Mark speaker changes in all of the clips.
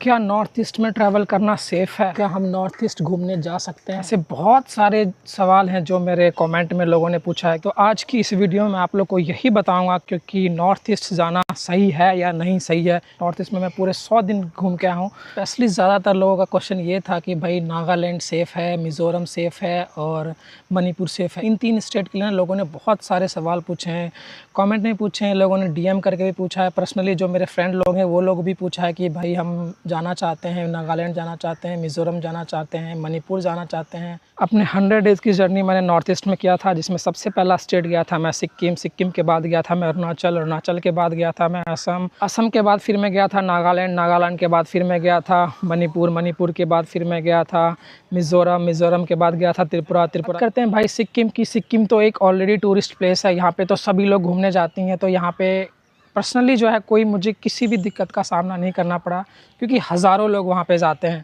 Speaker 1: क्या north east में travel करना सेफ़ है? क्या हम नॉर्थ ईस्ट घूमने जा सकते हैं? ऐसे बहुत सारे सवाल हैं जो मेरे कमेंट में लोगों ने पूछा है। तो आज की इस वीडियो में आप लोग को यही बताऊंगा क्योंकि नॉर्थ ईस्ट जाना सही है या नहीं सही है। नॉर्थ ईस्ट में मैं पूरे 100 दिन घूम के आया हूँ। स्पेशली ज़्यादातर लोगों का क्वेश्चन ये था कि भाई नागालैंड सेफ़ है, मिज़ोरम सेफ़ है और मणिपुर सेफ़ है। इन 3 स्टेट के लिए लोगों ने बहुत सारे सवाल पूछे हैं, कमेंट में पूछे हैं, लोगों ने डीएम करके भी पूछा है। पर्सनली जो मेरे फ्रेंड लोग हैं वो लोग भी पूछा है कि भाई हम जाना चाहते हैं, नागालैंड जाना चाहते हैं, मिज़ोरम जाना चाहते हैं, मणिपुर जाना चाहते हैं। अपने 100 डेज़ की जर्नी मैंने नॉर्थ ईस्ट में किया था, जिसमें सबसे पहला स्टेट गया था मैं सिक्किम, सिक्किम के बाद गया था मैं अरुणाचल, अरुणाचल के बाद गया था मैं असम, असम के बाद फिर मैं गया था नागालैंड, नागालैंड के बाद फिर मैं गया था मणिपुर, मणिपुर के बाद फिर मैं गया था मिज़ोरम, मिज़ोरम के बाद गया था त्रिपुरा, त्रिपुरा करते हैं भाई सिक्किम की। सिक्किम तो एक ऑलरेडी टूरिस्ट प्लेस है, यहाँ पे तो सभी लोग घूमने जाती हैं। तो यहाँ पे पर्सनली जो है कोई मुझे किसी भी दिक्कत का सामना नहीं करना पड़ा क्योंकि हज़ारों लोग वहाँ पे जाते हैं।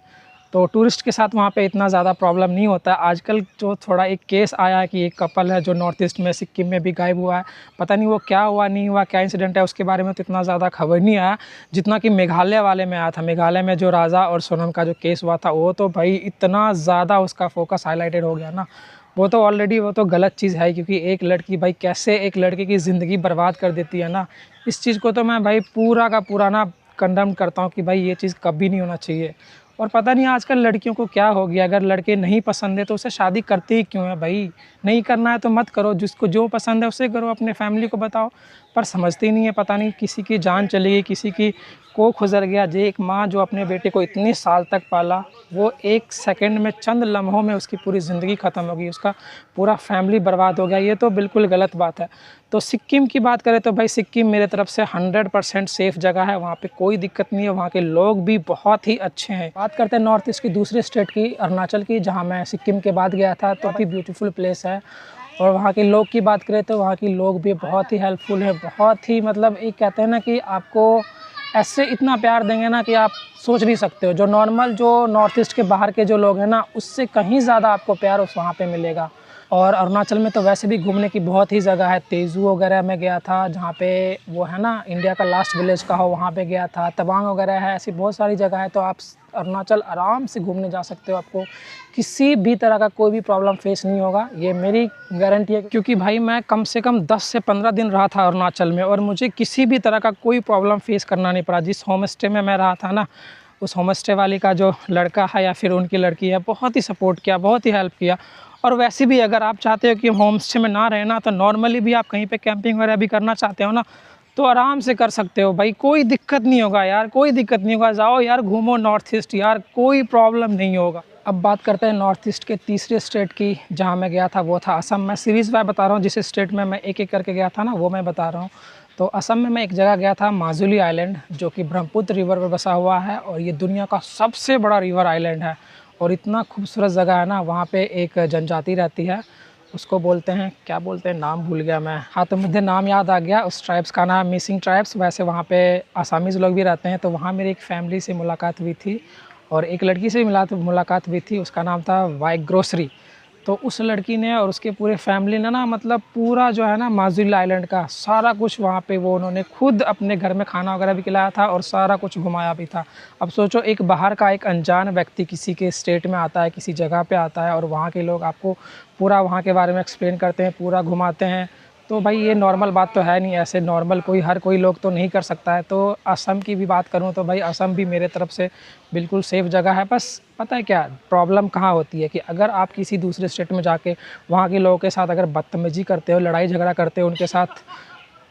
Speaker 1: तो टूरिस्ट के साथ वहाँ पे इतना ज़्यादा प्रॉब्लम नहीं होता है। आजकल जो थोड़ा एक केस आया है कि एक कपल है जो नॉर्थ ईस्ट में सिक्किम में भी गायब हुआ है। पता नहीं वो क्या हुआ नहीं हुआ, क्या इंसिडेंट है, उसके बारे में तो इतना ज़्यादा खबर नहीं आया जितना कि मेघालय वाले में आया था। मेघालय में जो राजा और सोनम का जो केस हुआ था वो तो भाई इतना ज़्यादा उसका फोकस हाईलाइटेड हो गया ना। वो तो ऑलरेडी वो तो गलत चीज़ है क्योंकि एक लड़की भाई कैसे एक लड़के की ज़िंदगी बर्बाद कर देती है ना। इस चीज़ को तो मैं भाई पूरा का पूरा ना कंडम करता हूँ कि भाई ये चीज़ कभी नहीं होना चाहिए। और पता नहीं आजकल लड़कियों को क्या हो गया, अगर लड़के नहीं पसंद है तो उसे शादी करते ही क्यों है भाई। नहीं करना है तो मत करो, जिसको जो पसंद है उसे करो, अपने फैमिली को बताओ। पर समझते ही नहीं है, पता नहीं किसी की जान चली गई, किसी की कोख गुजर गया। जो एक माँ जो अपने बेटे को इतने साल तक पाला, वो एक सेकंड में, चंद लम्हों में उसकी पूरी ज़िंदगी ख़त्म हो गई, उसका पूरा फैमिली बर्बाद हो गया। ये तो बिल्कुल गलत बात है। तो सिक्किम की बात करें तो भाई सिक्किम मेरे तरफ से 100% सेफ़ जगह है। वहाँ पे कोई दिक्कत नहीं है, वहाँ के लोग भी बहुत ही अच्छे हैं। बात करते हैं नॉर्थ ईस्ट की दूसरे स्टेट की, अरुणाचल की, जहाँ मैं सिक्किम के बाद गया था। तो काफ़ी ब्यूटीफुल प्लेस है। और वहाँ के लोग की बात करें तो वहाँ के लोग भी बहुत ही हेल्पफुल है, बहुत ही मतलब एक कहते हैं ना कि आपको ऐसे इतना प्यार देंगे ना कि आप सोच नहीं सकते हो। जो नॉर्मल जो नॉर्थ ईस्ट के बाहर के जो लोग हैं ना, उससे कहीं ज़्यादा आपको प्यार उस वहाँ पे मिलेगा। और अरुणाचल में तो वैसे भी घूमने की बहुत ही जगह है। तेजू वगैरह में गया था, जहाँ पे वो है ना इंडिया का लास्ट विलेज का हो, वहाँ पे गया था। तवांग वगैरह है, ऐसी बहुत सारी जगह है। तो आप अरुणाचल आराम से घूमने जा सकते हो, आपको किसी भी तरह का कोई भी प्रॉब्लम फेस नहीं होगा, ये मेरी गारंटी है। क्योंकि भाई मैं कम से कम 10 से 15 दिन रहा था अरुणाचल में और मुझे किसी भी तरह का कोई प्रॉब्लम फेस करना नहीं पड़ा। जिस होम स्टे में मैं रहा था ना, उस होम स्टे वाली का जो लड़का है या फिर उनकी लड़की है, बहुत ही सपोर्ट किया, बहुत ही हेल्प किया। और वैसे भी अगर आप चाहते हो कि होम स्टे में ना रहना, तो नॉर्मली भी आप कहीं पे कैंपिंग वगैरह भी करना चाहते हो ना, तो आराम से कर सकते हो भाई, कोई दिक्कत नहीं होगा यार, कोई दिक्कत नहीं होगा। जाओ यार घूमो नॉर्थ ईस्ट यार, कोई प्रॉब्लम नहीं होगा। अब बात करते हैं नॉर्थ ईस्ट के तीसरे स्टेट की, जहाँ मैं गया था वो था असम। मैं सीरीज़ वाइज बता रहा हूँ, जिस स्टेट में मैं एक एक करके गया था ना वो मैं बता रहा हूँ। तो असम में मैं एक जगह गया था माजुली आइलैंड, जो कि ब्रह्मपुत्र रिवर पर बसा हुआ है और ये दुनिया का सबसे बड़ा रिवर आइलैंड है। और इतना खूबसूरत जगह है ना, वहाँ पे एक जनजाति रहती है, उसको बोलते हैं, क्या बोलते हैं, नाम भूल गया मैं। हाँ तो मुझे नाम याद आ गया, उस ट्राइब्स का नाम मिसिंग ट्राइब्स। वैसे वहाँ पे आसामीज़ लोग भी रहते हैं। तो वहाँ मेरी एक फैमिली से मुलाकात हुई थी और एक लड़की से भी मुलाकात हुई थी, उसका नाम था वाइक ग्रोसरी। तो उस लड़की ने और उसके पूरे फैमिली ने ना, मतलब पूरा जो है ना माजुली आइलैंड का सारा कुछ वहाँ पे वो उन्होंने खुद अपने घर में खाना वगैरह भी खिलाया था और सारा कुछ घुमाया भी था। अब सोचो, एक बाहर का एक अनजान व्यक्ति किसी के स्टेट में आता है, किसी जगह पे आता है और वहाँ के लोग आपको पूरा वहाँ के बारे में एक्सप्लेन करते हैं, पूरा घुमाते हैं। तो भाई ये नॉर्मल बात तो है नहीं, ऐसे नॉर्मल हर कोई लोग तो नहीं कर सकता है। तो असम की भी बात करूँ तो भाई असम भी मेरे तरफ से बिल्कुल सेफ़ जगह है। बस पता है क्या प्रॉब्लम कहाँ होती है कि अगर आप किसी दूसरे स्टेट में जाके वहाँ के लोगों के साथ अगर बदतमीजी करते हो, लड़ाई झगड़ा करते हो, उनके साथ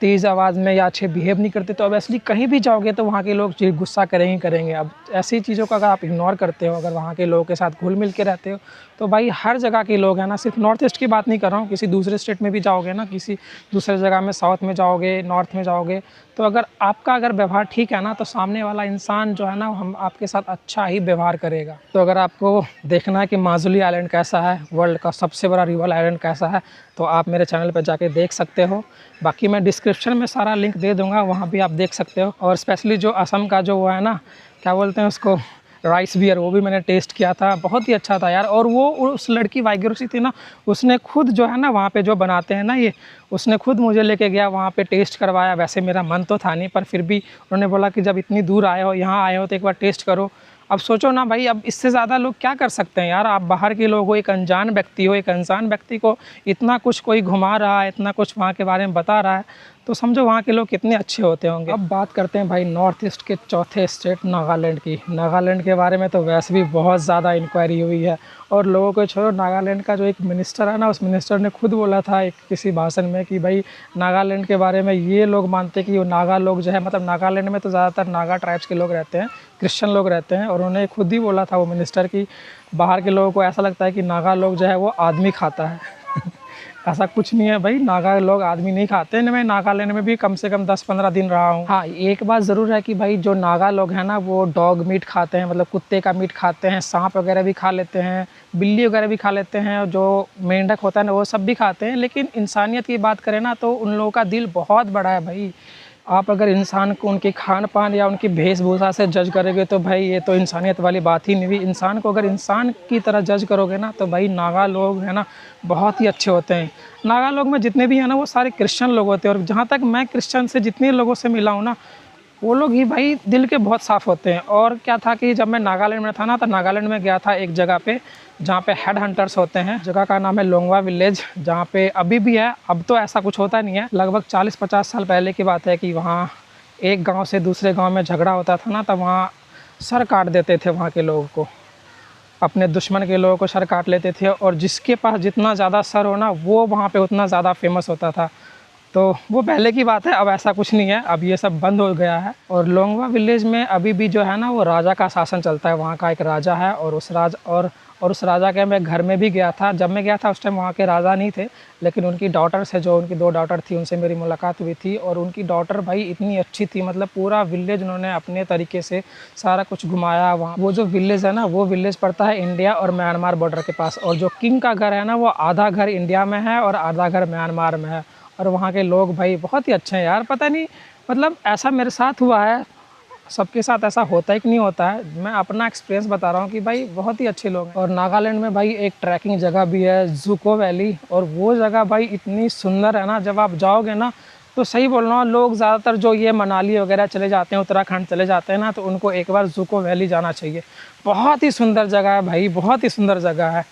Speaker 1: तेज़ आवाज़ में या अच्छे बिहेव नहीं करते, तो ऑब्वियसली कहीं भी जाओगे तो वहाँ के लोग गुस्सा करेंगे ही करेंगे। अब ऐसी चीज़ों का अगर आप इग्नोर करते हो, अगर वहाँ के लोगों के साथ घुल मिल के रहते हो, तो भाई हर जगह के लोग हैं ना, सिर्फ नॉर्थ ईस्ट की बात नहीं कर रहा हूँ, किसी दूसरे स्टेट में भी जाओगे ना, किसी दूसरे जगह में, साउथ में जाओगे, नॉर्थ में जाओगे, तो अगर आपका अगर व्यवहार ठीक है ना, तो सामने वाला इंसान जो है ना, हम आपके साथ अच्छा ही व्यवहार करेगा। तो अगर आपको देखना है कि माजुली आइलैंड कैसा है, वर्ल्ड का सबसे बड़ा रिवर आइलैंड कैसा है, तो आप मेरे चैनल पर जाके देख सकते हो। बाकी मैं डिस्क्रिप्शन में सारा लिंक दे दूँगा, वहाँ भी आप देख सकते हो। और स्पेशली जो असम का जो वो है ना, क्या बोलते हैं उसको, राइस बियर, वो भी मैंने टेस्ट किया था, बहुत ही अच्छा था यार। और वो उस लड़की वाइगेरोसी थी ना, उसने खुद जो है ना वहाँ पे जो बनाते हैं ना ये, उसने खुद मुझे लेके गया वहाँ पे, टेस्ट करवाया। वैसे मेरा मन तो था नहीं, पर फिर भी उन्होंने बोला कि जब इतनी दूर आए हो, यहाँ आए हो, तो एक बार टेस्ट करो। अब सोचो ना भाई, अब इससे ज़्यादा लोग क्या कर सकते हैं यार। आप बाहर के लोग हो, एक अनजान व्यक्ति हो, एक अनजान व्यक्ति को इतना कुछ कोई घुमा रहा है, इतना कुछ वहाँ के बारे में बता रहा है, तो समझो वहाँ के लोग कितने अच्छे होते होंगे। अब बात करते हैं भाई नॉर्थ ईस्ट के चौथे स्टेट नागालैंड की। नागालैंड के बारे में तो वैसे भी बहुत ज़्यादा इंक्वायरी हुई है, और लोगों को छोड़ो, नागालैंड का जो एक मिनिस्टर है ना, उस मिनिस्टर ने खुद बोला था एक किसी भाषण में कि भाई नागालैंड के बारे में ये लोग मानते कि वो नागा लोग जो है, मतलब नागालैंड में तो ज़्यादातर नागा ट्राइब्स के लोग रहते हैं, क्रिश्चियन लोग रहते हैं, और उन्होंने खुद ही बोला था वो मिनिस्टर कि बाहर के लोगों को ऐसा लगता है कि नागा लोग जो है वो आदमी खाता है। ऐसा कुछ नहीं है भाई, नागा लोग आदमी नहीं खाते। मैं नागालैंड में भी कम से कम 10-15 दिन रहा हूँ। हाँ, एक बात ज़रूर है कि भाई जो नागा लोग हैं ना, वो डॉग मीट खाते हैं, मतलब कुत्ते का मीट खाते हैं, सांप वगैरह भी खा लेते हैं, बिल्ली वगैरह भी खा लेते हैं, और जो मेंढक होता है ना वो सब भी खाते हैं। लेकिन इंसानियत की बात करें ना, तो उन लोगों का दिल बहुत बड़ा है भाई। आप अगर इंसान को उनके खान पान या उनकी वेशभूषा से जज करोगे तो भाई ये तो इंसानियत वाली बात ही नहीं हुई। इंसान को अगर इंसान की तरह जज करोगे ना, तो भाई नागा लोग है ना बहुत ही अच्छे होते हैं। नागा लोग में जितने भी हैं ना, वो सारे क्रिश्चियन लोग होते हैं, और जहाँ तक मैं क्रिश्चियन से जितने लोगों से मिला हूँ ना, वो लोग ही भाई दिल के बहुत साफ़ होते हैं। और क्या था कि जब मैं नागालैंड में था ना, तो नागालैंड में गया था एक जगह पे जहाँ पे हेड हंटर्स होते हैं। जगह का नाम है लोंगवा विलेज, जहाँ पे अभी भी है, अब तो ऐसा कुछ होता नहीं है। लगभग 40-50 साल पहले की बात है कि वहाँ एक गांव से दूसरे गांव में झगड़ा होता था ना, तब वहाँ सर काट देते थे वहाँ के लोगों को, अपने दुश्मन के लोगों को सर काट लेते थे, और जिसके पास जितना ज़्यादा सर हो ना, वो वहाँ पे उतना ज़्यादा फेमस होता था। तो वो पहले की बात है, अब ऐसा कुछ नहीं है, अब ये सब बंद हो गया है। और लोंगवा विलेज में अभी भी जो है ना, वो राजा का शासन चलता है। वहाँ का एक राजा है, और उस राजा के मैं घर में भी गया था। जब मैं गया था उस टाइम वहाँ के राजा नहीं थे, लेकिन उनकी डॉटर्स है, जो उनकी 2 डॉटर थी, उनसे मेरी मुलाकात हुई थी। और उनकी डॉटर भाई इतनी अच्छी थी, मतलब पूरा विलेज उन्होंने अपने तरीके से सारा कुछ घुमाया वहाँ। वो जो विलेज है ना, वो विलेज पड़ता है इंडिया और म्यांमार बॉर्डर के पास, और जो किंग का घर है ना, वो आधा घर इंडिया में है और आधा घर म्यांमार में है। और वहाँ के लोग भाई बहुत ही अच्छे हैं यार। पता नहीं, मतलब ऐसा मेरे साथ हुआ है, सबके साथ ऐसा होता है कि नहीं होता है, मैं अपना एक्सपीरियंस बता रहा हूँ कि भाई बहुत ही अच्छे लोग हैं। और नागालैंड में भाई एक ट्रैकिंग जगह भी है, जुको वैली, और वो जगह भाई इतनी सुंदर है ना, जब आप जाओगे ना, तो सही बोल रहा हूँ, लोग ज़्यादातर जो ये मनाली वगैरह चले जाते हैं, उत्तराखंड चले जाते हैं ना, तो उनको एक बार जुको वैली जाना चाहिए। बहुत ही सुंदर जगह है भाई, बहुत ही सुंदर जगह है,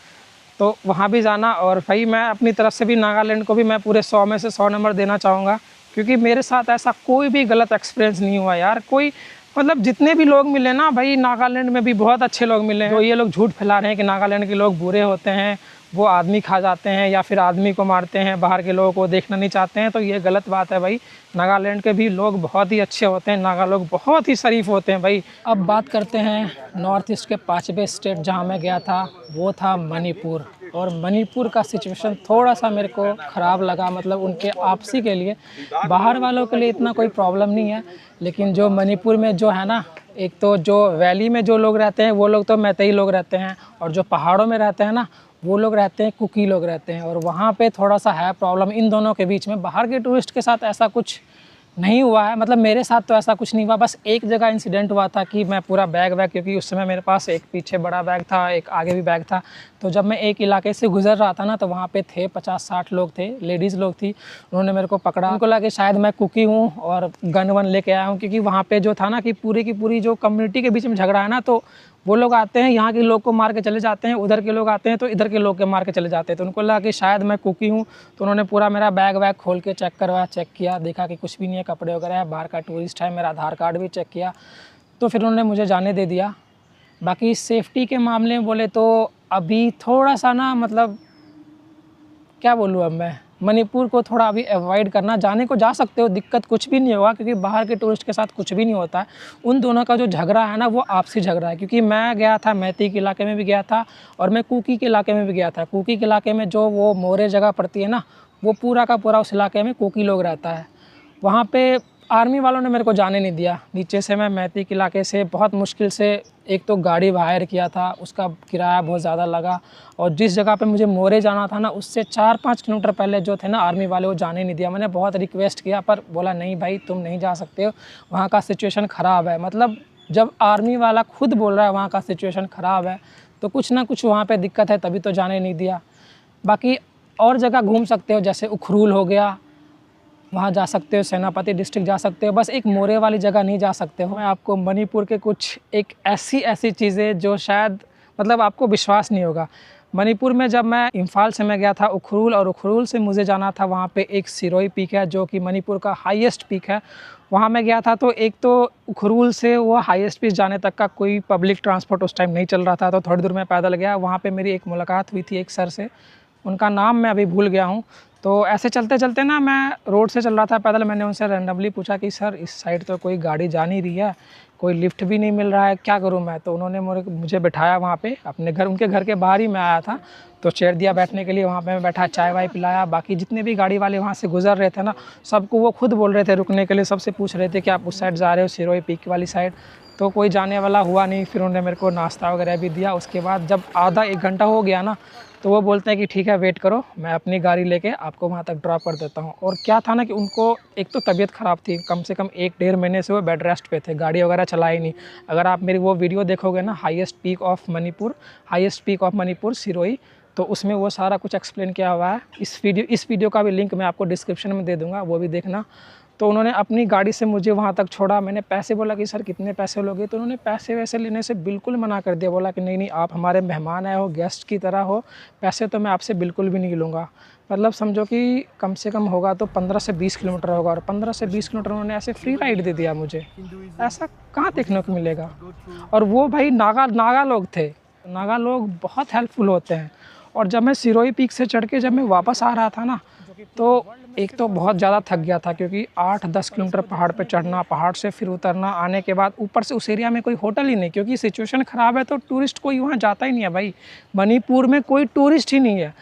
Speaker 1: तो वहाँ भी जाना। और भाई मैं अपनी तरफ से भी नागालैंड को भी मैं पूरे 100 में से 100 नंबर देना चाहूँगा, क्योंकि मेरे साथ ऐसा कोई भी गलत एक्सपीरियंस नहीं हुआ यार। कोई, मतलब जितने भी लोग मिले ना भाई, नागालैंड में भी बहुत अच्छे लोग मिले हैं। जो ये लोग झूठ फैला रहे हैं कि नागालैंड के लोग बुरे होते हैं, वो आदमी खा जाते हैं या फिर आदमी को मारते हैं, बाहर के लोगों को देखना नहीं चाहते हैं, तो ये गलत बात है भाई। नागालैंड के भी लोग बहुत ही अच्छे होते हैं, नागा लोग बहुत ही शरीफ होते हैं भाई। अब बात करते हैं नॉर्थ ईस्ट के 5वें स्टेट जहाँ मैं गया था, वो था मणिपुर। और मणिपुर का सिचुएशन थोड़ा सा मेरे को ख़राब लगा, मतलब उनके आपसी के लिए, बाहर वालों के लिए इतना कोई प्रॉब्लम नहीं है, लेकिन जो मणिपुर में जो है ना, एक तो जो वैली में जो लोग रहते हैं वो लोग तो मैतेई लोग रहते हैं, और जो पहाड़ों में रहते हैं ना, वो लोग रहते हैं कुकी लोग रहते हैं। और वहाँ पे थोड़ा सा है प्रॉब्लम इन दोनों के बीच में। बाहर के टूरिस्ट के साथ ऐसा कुछ नहीं हुआ है, मतलब मेरे साथ तो ऐसा कुछ नहीं हुआ। बस एक जगह इंसिडेंट हुआ था कि मैं पूरा बैग, क्योंकि उस समय मेरे पास एक पीछे बड़ा बैग था, एक आगे भी बैग था, तो जब मैं एक इलाके से गुजर रहा था ना, तो वहाँ पे थे 50-60 लोग थे, लेडीज़ लोग थी। उन्होंने मेरे को पकड़ा, उनको लगा कि शायद मैं कुकी हूँ और गन वन लेके आया हूँ, क्योंकि वहाँ पे जो था ना कि पूरी की पूरी जो कम्युनिटी के बीच में झगड़ा है ना, तो वो लोग आते हैं, यहाँ के लोग को मार के चले जाते हैं, उधर के लोग आते हैं तो इधर के लोग के मार के चले जाते हैं। तो उनको लगा कि शायद मैं कुकी हूँ, तो उन्होंने पूरा मेरा बैग वैग खोल के चेक करवाया, चेक किया, देखा कि कुछ भी नहीं है, कपड़े वगैरह है, बाहर का टूरिस्ट है, मेरा आधार कार्ड भी चेक किया, तो फिर उन्होंने मुझे जाने दे दिया। बाकी सेफ्टी के मामले में बोले तो अभी थोड़ा सा ना, मतलब क्या बोलूँ अब मैं, मणिपुर को थोड़ा अभी अवॉइड करना। जाने को जा सकते हो, दिक्कत कुछ भी नहीं होगा, क्योंकि बाहर के टूरिस्ट के साथ कुछ भी नहीं होता है। उन दोनों का जो झगड़ा है ना, वो आपसी झगड़ा है, क्योंकि मैं गया था मैती के इलाके में भी गया था, और मैं कुकी के इलाके में भी गया था। कुकी के इलाके में जो वो मोरे जगह पड़ती है ना, वो पूरा का पूरा उस इलाके में कुकी लोग रहता है। वहाँ पे आर्मी वालों ने मेरे को जाने नहीं दिया। नीचे से मैं मैती के इलाके से बहुत मुश्किल से एक तो गाड़ी हायर किया था, उसका किराया बहुत ज़्यादा लगा, और जिस जगह पे मुझे मोरे जाना था ना, उससे 4-5 किलोमीटर पहले जो थे ना आर्मी वाले, वो जाने नहीं दिया। मैंने बहुत रिक्वेस्ट किया, पर बोला नहीं भाई तुम नहीं जा सकते हो, वहाँ का सिचुएशन ख़राब है। मतलब जब आर्मी वाला खुद बोल रहा है वहाँ का सिचुएशन ख़राब है, तो कुछ ना कुछ वहाँ पे दिक्कत है, तभी तो जाने नहीं दिया। बाकी और जगह घूम सकते हो, जैसे उखरूल हो गया, वहाँ जा सकते हो, सेनापति डिस्ट्रिक्ट जा सकते हो, बस एक मोरे वाली जगह नहीं जा सकते हो। मैं आपको मणिपुर के कुछ एक ऐसी चीज़ें जो शायद मतलब आपको विश्वास नहीं होगा। मणिपुर में जब मैं इम्फाल से मैं गया था उखरूल, और उखरूल से मुझे जाना था वहाँ पे एक सिरोही पीक है जो कि मणिपुर का हाईएस्ट पीक है। वहाँ मैं गया था तो एक तो उखरूल से वो हाईएस्ट पीक जाने तक का कोई पब्लिक ट्रांसपोर्ट उस टाइम नहीं चल रहा था, तो थोड़ी दूर मैं पैदल गया। वहाँ पे मेरी एक मुलाकात हुई थी एक सर से, उनका नाम मैं अभी भूल गया हूँ। तो ऐसे चलते चलते ना मैं रोड से चल रहा था पैदल, मैंने उनसे रैंडमली पूछा कि सर इस साइड तो कोई गाड़ी जा नहीं रही है, कोई लिफ्ट भी नहीं मिल रहा है, क्या करूं मैं। तो उन्होंने मुझे बिठाया वहाँ पे अपने घर, उनके घर के बाहर ही मैं आया था, तो चेयर दिया बैठने के लिए, वहाँ पे मैं बैठा, चाय वाय पिलाया। बाकी जितने भी गाड़ी वाले वहाँ से गुजर रहे थे ना, सबको वो खुद बोल रहे थे रुकने के लिए, सबसे पूछ रहे थे कि आप उस साइड जा रहे हो, सिरोही पीक वाली साइड। तो कोई जाने वाला हुआ नहीं। फिर उन्होंने मेरे को नाश्ता वगैरह भी दिया। उसके बाद जब आधा एक घंटा हो गया ना, तो वो बोलते हैं कि ठीक है वेट करो, मैं अपनी गाड़ी लेके आपको वहाँ तक ड्रॉप कर देता हूँ। और क्या था ना कि उनको एक तो तबीयत ख़राब थी, कम से कम 1-1.5 महीने से वो बेड रेस्ट पे थे, गाड़ी वगैरह चला ही नहीं। अगर आप मेरी वो वीडियो देखोगे ना, highest peak of Manipur Sirohi, तो उसमें वो सारा कुछ एक्सप्लेन किया हुआ है। इस वीडियो का भी लिंक मैं आपको डिस्क्रिप्शन में दे दूँगा, वो भी देखना। तो उन्होंने अपनी गाड़ी से मुझे वहाँ तक छोड़ा। मैंने पैसे बोला कि सर कितने पैसे लोगे, तो उन्होंने पैसे वैसे लेने से बिल्कुल मना कर दिया। बोला कि नहीं नहीं, आप हमारे मेहमान आए हो, गेस्ट की तरह हो, पैसे तो मैं आपसे बिल्कुल भी नहीं लूँगा। मतलब समझो कि कम से कम होगा तो 15 से 20 किलोमीटर होगा, और 15 से 20 किलोमीटर उन्होंने ऐसे फ्री राइड दे दिया मुझे। ऐसा कहाँ देखने को मिलेगा। और वो भाई नागा लोग थे। नागा लोग बहुत हेल्पफुल होते हैं। और जब मैं सिरोही पीक से चढ़ के जब मैं वापस आ रहा था ना, तो एक तो बहुत ज़्यादा थक गया था, क्योंकि 8-10 किलोमीटर पहाड़ पे चढ़ना, पहाड़ से फिर उतरना, आने के बाद ऊपर से उस एरिया में कोई होटल ही नहीं, क्योंकि सिचुएशन ख़राब है, तो टूरिस्ट कोई वहाँ जाता ही नहीं है भाई। मणिपुर में कोई टूरिस्ट ही नहीं है।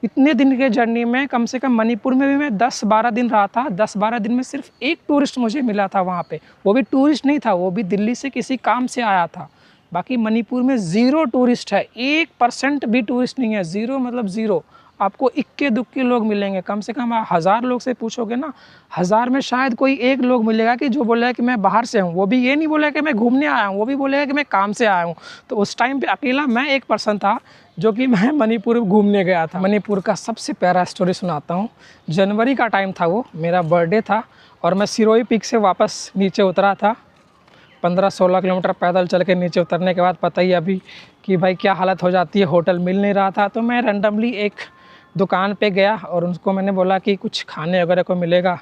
Speaker 1: इतने दिन के जर्नी में कम से कम मणिपुर में भी मैं 10-12 दिन रहा था। 10-12 दिन में सिर्फ एक टूरिस्ट मुझे मिला था वहाँ पे, वो भी टूरिस्ट नहीं था, वो भी दिल्ली से किसी काम से आया था। बाकी मणिपुर में ज़ीरो टूरिस्ट है, 1% भी टूरिस्ट नहीं है। ज़ीरो मतलब ज़ीरो। आपको इक्के दुक्के लोग मिलेंगे, कम से कम 1000 लोग से पूछोगे ना, 1000 में शायद कोई एक लोग मिलेगा कि जो बोलेगा कि मैं बाहर से हूँ। वो भी ये नहीं बोलेगा कि मैं घूमने आया हूँ, वो भी बोलेगा कि मैं काम से आया हूँ। तो उस टाइम पे अकेला मैं एक पर्सन था जो कि मैं मणिपुर घूमने गया था। मणिपुर का सबसे प्यारा स्टोरी सुनाता हूँ। जनवरी का टाइम था, वो मेरा बर्थडे था, और मैं सिरोही पीक से वापस नीचे उतरा था। 15-16 किलोमीटर पैदल चल के नीचे उतरने के बाद पता ही अभी कि भाई क्या हालत हो जाती है, होटल मिल नहीं रहा था। तो मैं रैंडमली एक दुकान पे गया और उनको मैंने बोला कि कुछ खाने वगैरह को मिलेगा।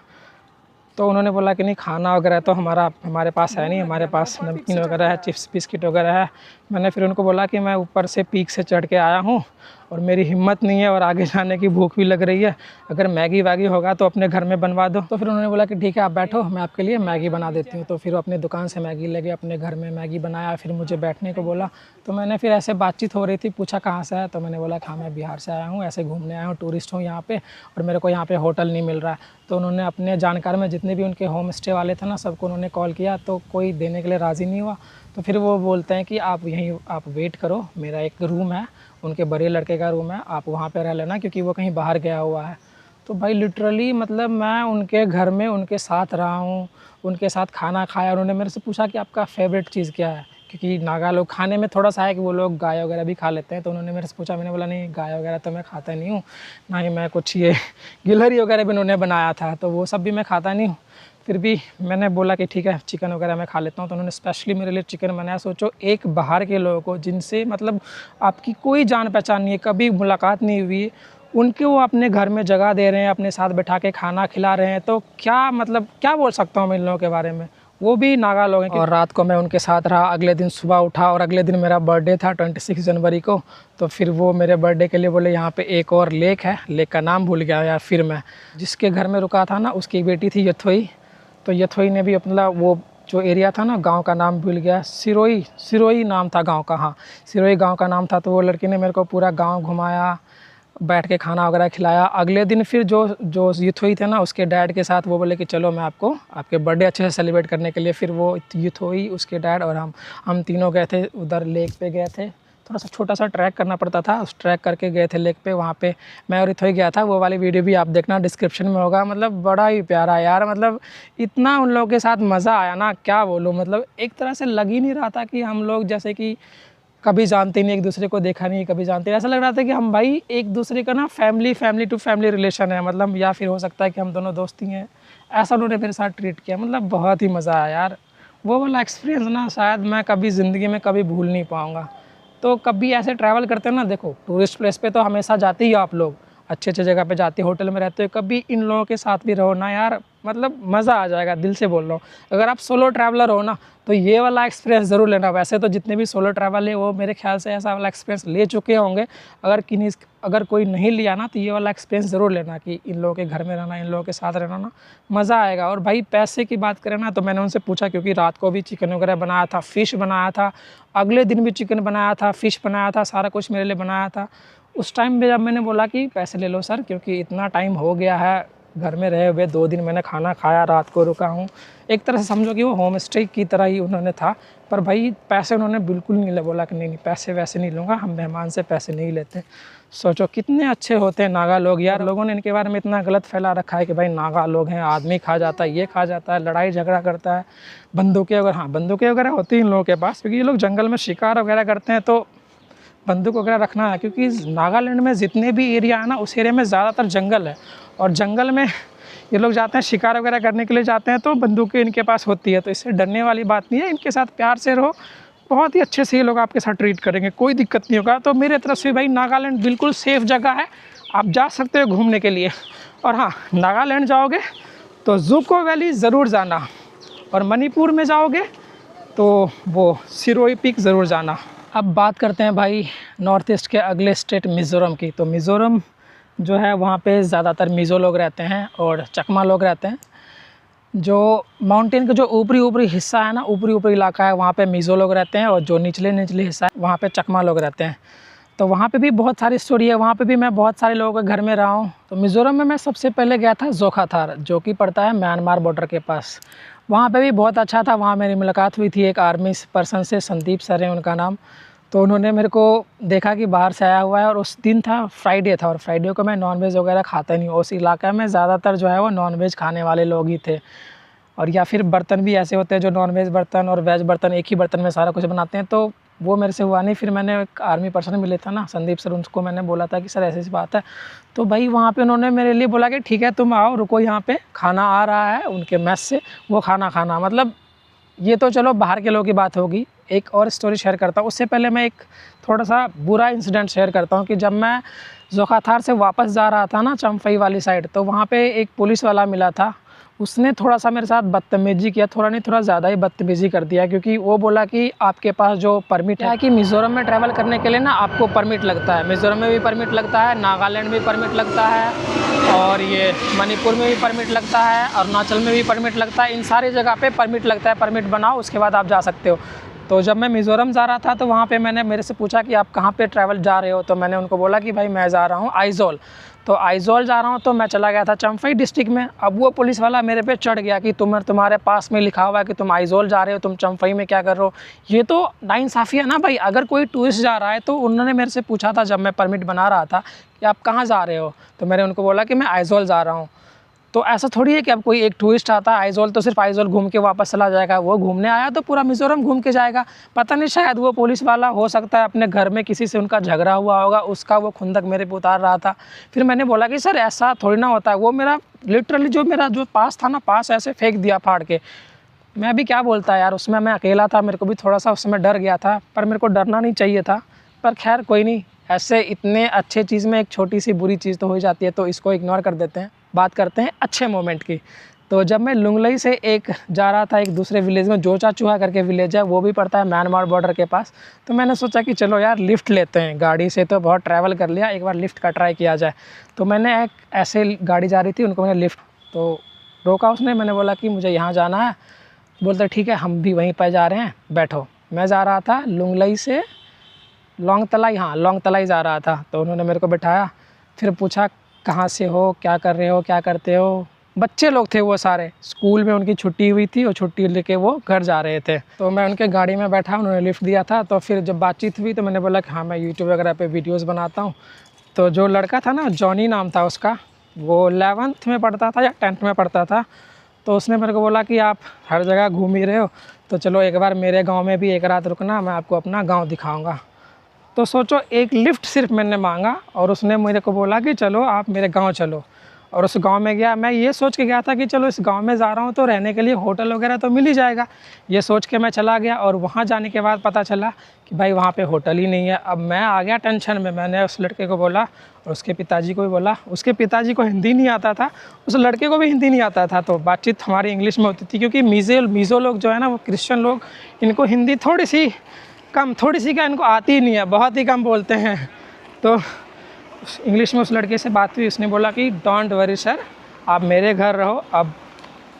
Speaker 1: तो उन्होंने बोला कि नहीं, खाना वगैरह तो हमारे पास है नहीं, हमारे पास नमकीन वगैरह है, चिप्स बिस्किट वगैरह है। मैंने फिर उनको बोला कि मैं ऊपर से पीक से चढ़ के आया हूँ और मेरी हिम्मत नहीं है और आगे जाने की भूख भी लग रही है, अगर मैगी वैगी होगा तो अपने घर में बनवा दो। तो फिर उन्होंने बोला कि ठीक है आप बैठो, मैं आपके लिए मैगी बना देती हूँ। तो फिर अपनी दुकान से मैगी ले गए, अपने घर में मैगी बनाया, फिर मुझे बैठने को बोला। तो मैंने फिर ऐसे बातचीत हो रही थी, पूछा कहाँ से है, तो मैंने बोला कि हाँ मैं बिहार से आया हूँ, ऐसे घूमने आया हूँ, टूरिस्ट हूँ यहाँ पे, और मेरे को यहाँ पे होटल नहीं मिल रहा है। तो उन्होंने अपने जानकार में जितने भी उनके होम स्टे वाले थे ना, सबको उन्होंने कॉल किया, तो कोई देने के लिए राज़ी नहीं हुआ। तो फिर वो बोलते हैं कि आप यहीं आप वेट करो, मेरा एक रूम है, उनके बड़े लड़के का रूम है, आप वहाँ पे रह लेना, क्योंकि वो कहीं बाहर गया हुआ है। तो भाई लिटरली मतलब मैं उनके घर में उनके साथ रहा हूँ, उनके साथ खाना खाया। उन्होंने मेरे से पूछा कि आपका फेवरेट चीज़ क्या है, क्योंकि नागा लोग खाने में थोड़ा सा है कि वो लोग गाय वगैरह भी खा लेते हैं। तो उन्होंने मेरे से पूछा, मैंने बोला नहीं गाय वगैरह तो मैं खाता नहीं हूँ, ना ही मैं कुछ ये गिलहरी वगैरह भी उन्होंने बनाया था, तो वो सब भी मैं खाता नहीं हूँ। फिर भी मैंने बोला कि ठीक है चिकन वगैरह मैं खा लेता हूँ। तो उन्होंने स्पेशली मेरे लिए चिकन बनाया। सोचो एक बाहर के लोगों को जिनसे मतलब आपकी कोई जान पहचान नहीं है, कभी मुलाकात नहीं हुई, उनके वो अपने घर में जगह दे रहे हैं, अपने साथ बैठा के खाना खिला रहे हैं। तो क्या मतलब क्या बोल सकता हूँ मैं इन लोगों के बारे में, वो भी नागा लोग हैं। और रात को मैं उनके साथ रहा, अगले दिन सुबह उठा और अगले दिन मेरा बर्थडे था 26 जनवरी को। तो फिर वो मेरे बर्थडे के लिए बोले यहाँ पे एक और लेक है, लेक का नाम भूल गया यार। फिर मैं जिसके घर में रुका था ना, उसकी बेटी थी यथोई। तो यथोई ने भी मतलब वो जो एरिया था ना, गांव का नाम भूल गया, सिरोही नाम था गांव का, हाँ सिरोही गांव का नाम था। तो वो लड़की ने मेरे को पूरा गांव घुमाया, बैठ के खाना वगैरह खिलाया। अगले दिन फिर जो यथोई थे ना, उसके डैड के साथ वो बोले कि चलो मैं आपको आपके बर्थडे अच्छे से सेलिब्रेट करने के लिए, फिर वो यथोई, उसके डैड और हम तीनों गए थे उधर लेक पे गए थे। थोड़ा सा छोटा सा ट्रैक करना पड़ता था, उस ट्रैक करके गए थे लेक पे। वहाँ पे मैं और इथोई गया था, वो वाली वीडियो भी आप देखना, डिस्क्रिप्शन में होगा। मतलब बड़ा ही प्यारा यार, मतलब इतना उन लोगों के साथ मज़ा आया ना, क्या बोलूँ। मतलब एक तरह से लग ही नहीं रहा था कि हम लोग जैसे कि कभी जानते नहीं, एक दूसरे को देखा नहीं, कभी जानते नहीं। ऐसा लग रहा था कि हम भाई एक दूसरे का ना फैमिली टू फैमिली रिलेशन है, मतलब या फिर हो सकता है कि हम दोनों दोस्ती हैं। ऐसा उन्होंने मेरे साथ ट्रीट किया, मतलब बहुत ही मज़ा आया यार। वो वाला एक्सपीरियंस ना शायद मैं कभी ज़िंदगी में कभी भूल नहीं पाऊँगा। तो कभी ऐसे ट्रैवल करते हो ना, देखो टूरिस्ट प्लेस पे तो हमेशा जाते ही हो आप लोग, अच्छे अच्छे जगह पे जाते हो, होटल में रहते हो, कभी इन लोगों के साथ भी रहो ना यार, मतलब मज़ा आ जाएगा, दिल से बोल रहा हूँ। अगर आप सोलो ट्रैवलर हो ना तो ये वाला एक्सपीरियंस ज़रूर लेना। वैसे तो जितने भी सोलो ट्रैवल है वो मेरे ख्याल से ऐसा वाला एक्सपीरियंस ले चुके होंगे। अगर कोई नहीं लिया ना तो ये वाला एक्सपीरियंस ज़रूर लेना कि इन लोगों के घर में रहना, इन लोगों के साथ रहना ना, मज़ा आएगा। और भाई पैसे की बात करें ना तो मैंने उनसे पूछा, क्योंकि रात को भी चिकन वगैरह बनाया था, फ़िश बनाया था, अगले दिन भी चिकन बनाया था, फ़िश बनाया था, सारा कुछ मेरे लिए बनाया था। उस टाइम पे जब मैंने बोला कि पैसे ले लो सर, क्योंकि इतना टाइम हो गया है घर में रहे हुए, 2 दिन मैंने खाना खाया, रात को रुका हूँ, एक तरह से समझो कि वो होम स्टे की तरह ही उन्होंने था। पर भाई पैसे उन्होंने बिल्कुल नहीं बोला कि नहीं पैसे वैसे नहीं लूँगा, हम मेहमान से पैसे नहीं लेते। सोचो कितने अच्छे होते हैं नागा लोग यार। लोगों ने इनके बारे में इतना गलत फैला रखा है कि भाई नागा लोग हैं, आदमी खा जाता है, ये खा जाता है, लड़ाई झगड़ा करता है, बंदूकें वगैरह, हाँ बंदूकें वगैरह होती हैं इन लोगों के पास, क्योंकि ये लोग जंगल में शिकार वगैरह करते हैं, तो बंदूक वगैरह रखना है। क्योंकि नागालैंड में जितने भी एरिया है ना, उस एरिया में ज़्यादातर जंगल है, और जंगल में ये लोग जाते हैं शिकार वगैरह करने के लिए जाते हैं, तो बंदूकें इनके पास होती है, तो इससे डरने वाली बात नहीं है। इनके साथ प्यार से रहो, बहुत ही अच्छे से ये लोग आपके साथ ट्रीट करेंगे, कोई दिक्कत नहीं होगा। तो मेरे तरफ से भाई नागालैंड बिल्कुल सेफ़ जगह है, आप जा सकते हो घूमने के लिए। और हाँ, नागालैंड जाओगे तो जुको वैली ज़रूर जाना, और मणिपुर में जाओगे तो वो सिरोही पीक ज़रूर जाना। अब बात करते हैं भाई नॉर्थ ईस्ट के अगले स्टेट मिज़ोरम की। तो मिज़ोरम जो है वहाँ पे ज़्यादातर मिज़ो लोग रहते हैं और चकमा लोग रहते हैं। जो माउंटेन का जो ऊपरी हिस्सा है ना, ऊपरी इलाका है, वहाँ पे मिज़ो लोग रहते हैं, और जो निचले हिस्सा है वहाँ पे चकमा लोग रहते हैं। तो वहाँ पे भी बहुत सारी स्टोरी है, वहाँ पे भी मैं बहुत सारे लोगों के घर में रहा हूँ। तो मिज़ोरम में मैं सबसे पहले गया था जोखाथार, जो कि पड़ता है म्यांमार बॉर्डर के पास। वहाँ पे भी बहुत अच्छा था, वहाँ मेरी मुलाकात हुई थी एक आर्मी पर्सन से, संदीप सर है उनका नाम। तो उन्होंने मेरे को देखा कि बाहर से आया हुआ है, और उस दिन था फ्राइडे था, और फ्राइडे को मैं नॉनवेज वगैरह खाता नहीं। उस इलाके में ज़्यादातर जो है वो नॉनवेज खाने वाले लोग ही थे, और या फिर बर्तन भी ऐसे होते हैं जो नॉनवेज बर्तन और वेज बर्तन एक ही बर्तन में सारा कुछ बनाते हैं। तो वो मेरे से हुआ नहीं। फिर मैंने एक आर्मी पर्सन मिले था ना, संदीप सर, उनको मैंने बोला था कि सर ऐसी बात है। तो भाई वहाँ पे उन्होंने मेरे लिए बोला कि ठीक है तुम आओ, रुको, यहाँ पे खाना आ रहा है उनके मेस से, वो खाना खाना। मतलब ये तो चलो बाहर के लोगों की बात होगी। एक और स्टोरी शेयर करता हूँ, उससे पहले मैं एक थोड़ा सा बुरा इंसिडेंट शेयर करता हूँ कि जब मैं जोखाथार से वापस जा रहा था ना चम्फई वाली साइड, तो वहाँ पे एक पुलिस वाला मिला था। उसने थोड़ा सा मेरे साथ बदतमीज़ी किया, थोड़ा नहीं थोड़ा ज़्यादा ही बदतमीज़ी कर दिया, क्योंकि वो बोला कि आपके पास जो परमिट है कि मिज़ोरम में ट्रैवल करने के लिए ना आपको परमिट लगता है। मिज़ोरम में भी परमिट लगता है, नागालैंड में भी परमिट लगता है, और ये मणिपुर में भी परमिट लगता है, अरुणाचल में भी परमिट लगता है। इन सारी जगह पे परमिट लगता है, परमिट बनाओ उसके बाद आप जा सकते हो। तो जब मैं मिज़ोरम जा रहा था तो वहाँ पे मैंने मेरे से पूछा कि आप कहाँ पे ट्रैवल जा रहे हो, तो मैंने उनको बोला कि भाई मैं जा रहा हूँ आइज़ोल। तो आइज़ोल जा रहा हूँ, तो मैं चला गया था चम्फई डिस्ट्रिक्ट में। अब वो पुलिस वाला मेरे पे चढ़ गया कि तुम्हारे पास में लिखा हुआ है कि तुम आइज़ोल जा रहे हो, तुम चम्फई में क्या कर रहे हो। ये तो नाइंसाफ़ी है ना भाई। अगर कोई टूरिस्ट जा रहा है तो उन्होंने मेरे से पूछा था जब मैं परमिट बना रहा था कि आप कहाँ जा रहे हो, तो मैंने उनको बोला कि मैं आइज़ोल जा रहा हूँ। तो ऐसा थोड़ी है कि अब कोई एक टूरिस्ट आता है आइज़ोल तो सिर्फ आइज़ोल घूम के वापस चला जाएगा। वो घूमने आया तो पूरा मिज़ोरम घूम के जाएगा। पता नहीं, शायद वो पुलिस वाला हो सकता है अपने घर में किसी से उनका झगड़ा हुआ होगा, उसका वो खुंदक मेरे पे उतार रहा था। फिर मैंने बोला कि सर ऐसा थोड़ी ना होता है। वो मेरा लिटरली जो पास था ना, पास ऐसे फेंक दिया फाड़ के। मैं भी क्या बोलता यार, उसमें मैं अकेला था, मेरे को भी थोड़ा सा उस समय डर गया था, पर मेरे को डरना नहीं चाहिए था। पर खैर कोई नहीं, ऐसे इतने अच्छे चीज़ में एक छोटी सी बुरी चीज़ तो हो जाती है, तो इसको इग्नोर कर देते हैं। बात करते हैं अच्छे मोमेंट की। तो जब मैं लुंगलई से जा रहा था एक दूसरे विलेज में, जोचा चूहा करके विलेज है, वो भी पड़ता है म्यांमार बॉर्डर के पास। तो मैंने सोचा कि चलो यार लिफ़्ट लेते हैं, गाड़ी से तो बहुत ट्रैवल कर लिया, एक बार लिफ़्ट का ट्राई किया जाए। तो मैंने एक ऐसे गाड़ी जा रही थी, उनको मैंने लिफ़्ट तो रोका उसने। मैंने बोला कि मुझे यहाँ जाना है। बोलते ठीक है हम भी वहीं पर जा रहे हैं, बैठो। मैं जा रहा था लुंगलई से लॉन्गतलाई, हाँ लॉन्गतलाई जा रहा था। तो उन्होंने मेरे को बिठाया, फिर पूछा कहाँ से हो, क्या कर रहे हो, क्या करते हो, बच्चे लोग थे वो सारे, स्कूल में उनकी छुट्टी हुई थी और छुट्टी लेके वो घर जा रहे थे। तो मैं उनके गाड़ी में बैठा, उन्होंने लिफ्ट दिया था। तो फिर जब बातचीत हुई तो मैंने बोला कि हाँ मैं यूट्यूब वगैरह पे वीडियोज़ बनाता हूँ। तो जो लड़का था ना, जॉनी नाम था उसका, वो 11th में पढ़ता था या 10th में पढ़ता था। तो उसने मेरे को बोला कि आप हर जगह घूम ही रहे हो, तो चलो एक बार मेरे गांव में भी एक रात रुकना, मैं आपको अपना गांव दिखाऊंगा। तो सोचो, एक लिफ्ट सिर्फ मैंने मांगा और उसने मेरे को बोला कि चलो आप मेरे गांव चलो। और उस गांव में गया। मैं ये सोच के गया था कि चलो इस गांव में जा रहा हूँ तो रहने के लिए होटल वगैरह तो मिल ही जाएगा, ये सोच के मैं चला गया। और वहाँ जाने के बाद पता चला कि भाई वहाँ पे होटल ही नहीं है। अब मैं आ गया टेंशन में। मैंने उस लड़के को बोला और उसके पिताजी को भी बोला। उसके पिताजी को हिंदी नहीं आता था, उस लड़के को भी हिंदी नहीं आता था। तो बातचीत हमारी इंग्लिश में होती थी, क्योंकि मीज़ो लोग जो है ना, वो क्रिश्चियन लोग, इनको हिंदी थोड़ी सी क्या इनको आती ही नहीं है, बहुत ही कम बोलते हैं। तो इंग्लिश में उस लड़के से बात हुई। उसने बोला कि डोंट वरी सर, आप मेरे घर रहो। अब